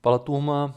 Fala, turma.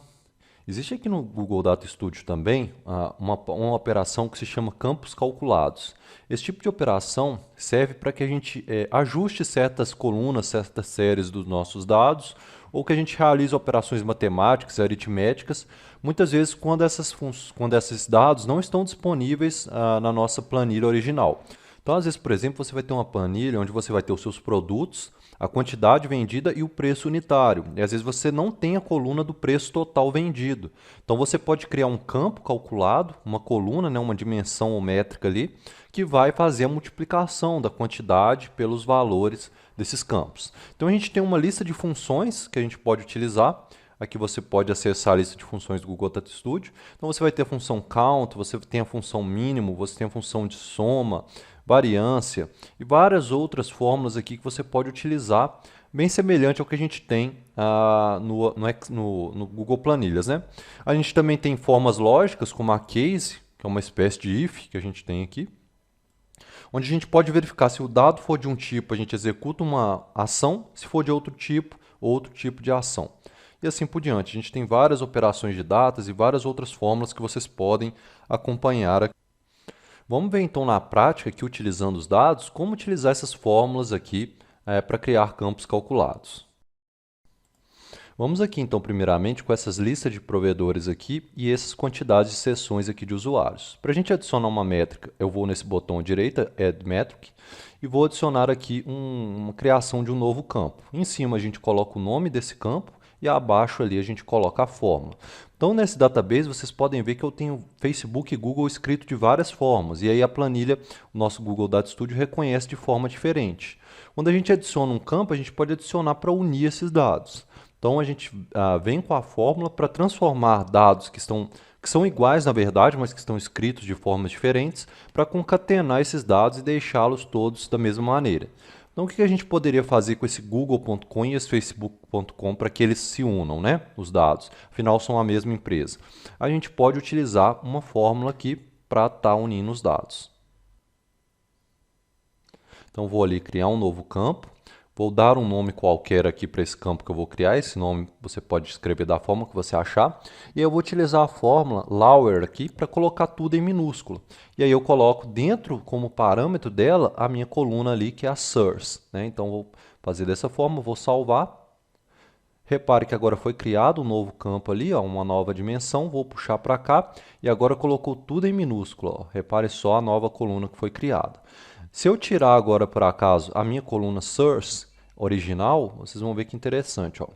Existe aqui no Google Data Studio também uma operação que se chama campos calculados. Esse tipo de operação serve para que a gente ajuste certas colunas, certas séries dos nossos dados, ou que a gente realize operações matemáticas, aritméticas, muitas vezes quando esses dados não estão disponíveis na nossa planilha original. Então, às vezes, por exemplo, você vai ter uma planilha onde você vai ter os seus produtos, a quantidade vendida e o preço unitário. E às vezes você não tem a coluna do preço total vendido. Então você pode criar um campo calculado, uma coluna, né, uma dimensão ou métrica ali, que vai fazer a multiplicação da quantidade pelos valores desses campos. Então a gente tem uma lista de funções que a gente pode utilizar. Aqui você pode acessar a lista de funções do Google Data Studio. Então você vai ter a função count, você tem a função mínimo, você tem a função de soma, variância e várias outras fórmulas aqui que você pode utilizar, bem semelhante ao que a gente tem no Google Planilhas, né? A gente também tem formas lógicas, como a case, que é uma espécie de if que a gente tem aqui, onde a gente pode verificar se o dado for de um tipo, a gente executa uma ação, se for de outro tipo de ação. E assim por diante. A gente tem várias operações de datas e várias outras fórmulas que vocês podem acompanhar aqui. Vamos ver então na prática, aqui utilizando os dados, como utilizar essas fórmulas aqui para criar campos calculados. Vamos aqui então primeiramente com essas listas de provedores aqui e essas quantidades de sessões aqui de usuários. Para a gente adicionar uma métrica, eu vou nesse botão à direita, Add Metric, e vou adicionar aqui uma criação de um novo campo. Em cima a gente coloca o nome desse campo e abaixo ali a gente coloca a fórmula. Então nesse database vocês podem ver que eu tenho Facebook e Google escrito de várias formas, e aí a planilha, o nosso Google Data Studio reconhece de forma diferente. Quando a gente adiciona um campo, a gente pode adicionar para unir esses dados. Então a gente vem com a fórmula para transformar dados que são iguais na verdade, mas que estão escritos de formas diferentes, para concatenar esses dados e deixá-los todos da mesma maneira. Então o que a gente poderia fazer com esse google.com e esse facebook.com para que eles se unam, né? Os dados, afinal são a mesma empresa. A gente pode utilizar uma fórmula aqui para estar unindo os dados. Então vou ali criar um novo campo. Vou dar um nome qualquer aqui para esse campo que eu vou criar. Esse nome você pode escrever da forma que você achar. E eu vou utilizar a fórmula lower aqui para colocar tudo em minúsculo. E aí eu coloco dentro, como parâmetro dela, a minha coluna ali, que é a source, né? Então vou fazer dessa forma, vou salvar. Repare que agora foi criado um novo campo ali, ó, uma nova dimensão. Vou puxar para cá e agora colocou tudo em minúsculo. Ó. Repare só a nova coluna que foi criada. Se eu tirar agora, por acaso, a minha coluna source original, vocês vão ver que interessante. Ó.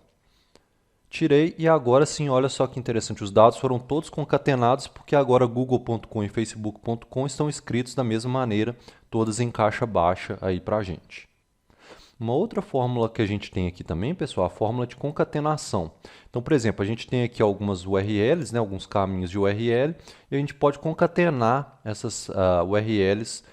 Tirei e agora sim, olha só que interessante. Os dados foram todos concatenados porque agora google.com e facebook.com estão escritos da mesma maneira, todas em caixa baixa aí para a gente. Uma outra fórmula que a gente tem aqui também, pessoal, a fórmula de concatenação. Então, por exemplo, a gente tem aqui algumas URLs, né, alguns caminhos de URL, e a gente pode concatenar essas URLs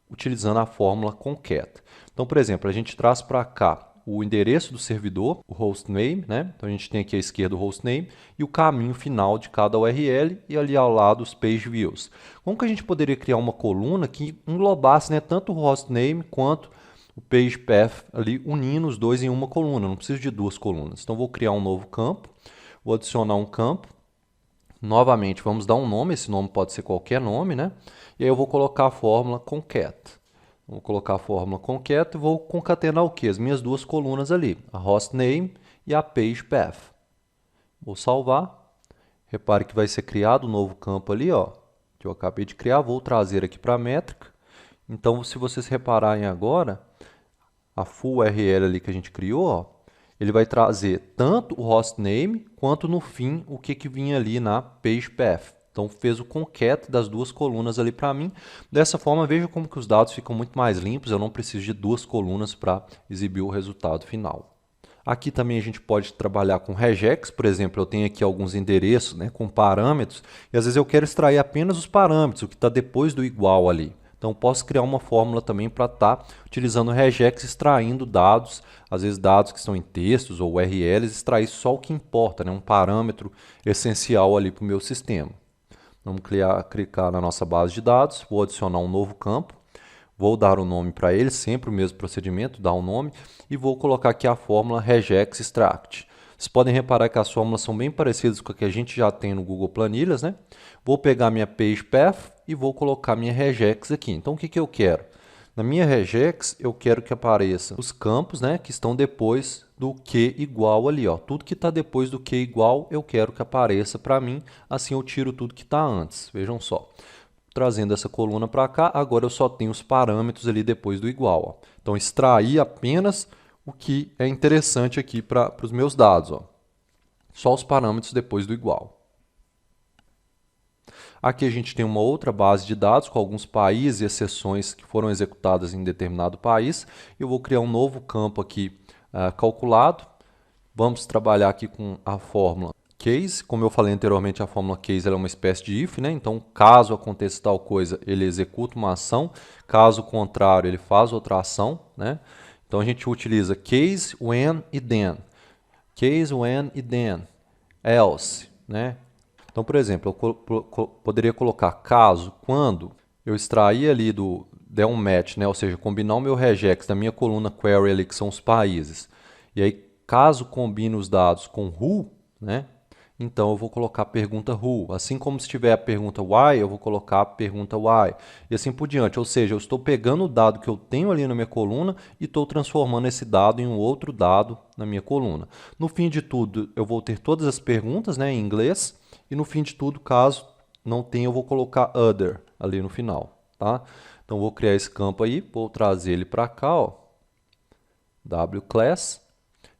utilizando a fórmula concat. Então, por exemplo, a gente traz para cá o endereço do servidor, o hostname, né? Então a gente tem aqui à esquerda o hostname e o caminho final de cada URL e ali ao lado os page views. Como que a gente poderia criar uma coluna que englobasse, né, tanto o hostname quanto o page path ali, unindo os dois em uma coluna? Não preciso de duas colunas. Então vou criar um novo campo, vou adicionar um campo. Novamente, vamos dar um nome, esse nome pode ser qualquer nome, né? E aí eu vou colocar a fórmula concat. Vou colocar a fórmula concat e vou concatenar o quê? As minhas duas colunas ali, a hostname e a page path. Vou salvar. Repare que vai ser criado um novo campo ali, ó, que eu acabei de criar. Vou trazer aqui para a métrica. Então, se vocês repararem agora, a full URL ali que a gente criou, ó, ele vai trazer tanto o hostname quanto no fim o que vinha ali na page path. Então fez o concat das duas colunas ali para mim. Dessa forma, veja como que os dados ficam muito mais limpos. Eu não preciso de duas colunas para exibir o resultado final. Aqui também a gente pode trabalhar com regex, por exemplo, eu tenho aqui alguns endereços, né, com parâmetros, e às vezes eu quero extrair apenas os parâmetros, o que está depois do igual ali. Então, posso criar uma fórmula também para estar utilizando o regex, extraindo dados, às vezes dados que estão em textos ou URLs, extrair só o que importa, né? Um parâmetro essencial ali para o meu sistema. Vamos clicar na nossa base de dados, vou adicionar um novo campo, vou dar um nome para ele, sempre o mesmo procedimento, dar um nome, e vou colocar aqui a fórmula regex extract. Vocês podem reparar que as fórmulas são bem parecidas com a que a gente já tem no Google Planilhas, né? Vou pegar minha page path e vou colocar minha regex aqui. Então, o que eu quero? Na minha regex, eu quero que apareça os campos, né, que estão depois do que igual ali. Ó. Tudo que está depois do que igual, eu quero que apareça para mim. Assim, eu tiro tudo que está antes. Vejam só. Trazendo essa coluna para cá, agora eu só tenho os parâmetros ali depois do igual. Ó. Então, extrair apenas o que é interessante aqui para os meus dados. Ó. Só os parâmetros depois do igual. Aqui a gente tem uma outra base de dados com alguns países e exceções que foram executadas em determinado país. Eu vou criar um novo campo aqui calculado. Vamos trabalhar aqui com a fórmula case. Como eu falei anteriormente, a fórmula case ela é uma espécie de if, né? Então, caso aconteça tal coisa, ele executa uma ação. Caso contrário, ele faz outra ação, né? Então, a gente utiliza case, when e then. Case, when e then. Else, né? Então, por exemplo, eu poderia colocar caso, quando eu extrair ali der um match, né? Ou seja, combinar o meu regex da minha coluna query ali, que são os países, e aí caso combine os dados com who, né? Então eu vou colocar a pergunta who. Assim como se tiver a pergunta why, eu vou colocar a pergunta why. E assim por diante. Ou seja, eu estou pegando o dado que eu tenho ali na minha coluna e estou transformando esse dado em um outro dado na minha coluna. No fim de tudo, eu vou ter todas as perguntas, né, em inglês. E no fim de tudo, caso não tenha, eu vou colocar other ali no final, tá? Então, vou criar esse campo aí, vou trazer ele para cá, ó, wclass.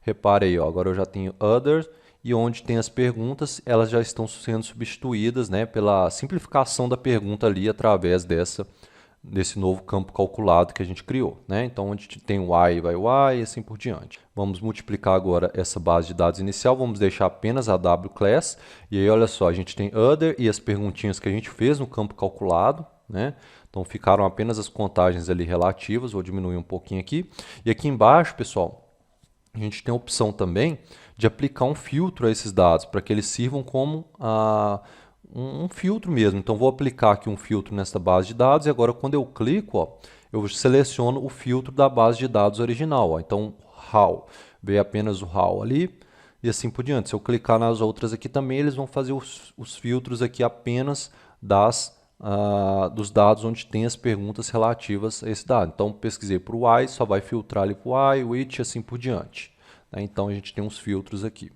Repare aí, ó, agora eu já tenho other e onde tem as perguntas, elas já estão sendo substituídas, né, pela simplificação da pergunta ali através desse novo campo calculado que a gente criou, né? Então, onde tem y, vai y e assim por diante. Vamos multiplicar agora essa base de dados inicial, vamos deixar apenas a wclass, e aí olha só, a gente tem other e as perguntinhas que a gente fez no campo calculado, né? Então, ficaram apenas as contagens ali relativas, vou diminuir um pouquinho aqui. E aqui embaixo, pessoal, a gente tem a opção também de aplicar um filtro a esses dados, para que eles sirvam como um filtro mesmo. Então, vou aplicar aqui um filtro nessa base de dados e agora quando eu clico, ó, eu seleciono o filtro da base de dados original. Ó. Então, how, veio apenas o how ali e assim por diante. Se eu clicar nas outras aqui também, eles vão fazer os filtros aqui apenas dos dados onde tem as perguntas relativas a esse dado. Então, pesquisei para o y, só vai filtrar ali para o y, which e assim por diante. Então, a gente tem uns filtros aqui.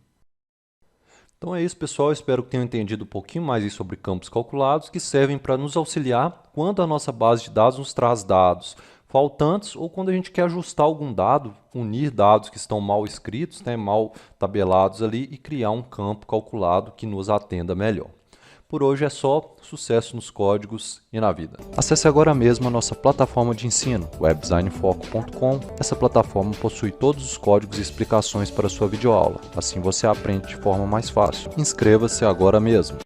Então é isso, pessoal. Espero que tenham entendido um pouquinho mais sobre campos calculados que servem para nos auxiliar quando a nossa base de dados nos traz dados faltantes ou quando a gente quer ajustar algum dado, unir dados que estão mal escritos, né, mal tabelados ali e criar um campo calculado que nos atenda melhor. Por hoje é só, sucesso nos códigos e na vida. Acesse agora mesmo a nossa plataforma de ensino, webdesignfoco.com. Essa plataforma possui todos os códigos e explicações para a sua videoaula. Assim você aprende de forma mais fácil. Inscreva-se agora mesmo.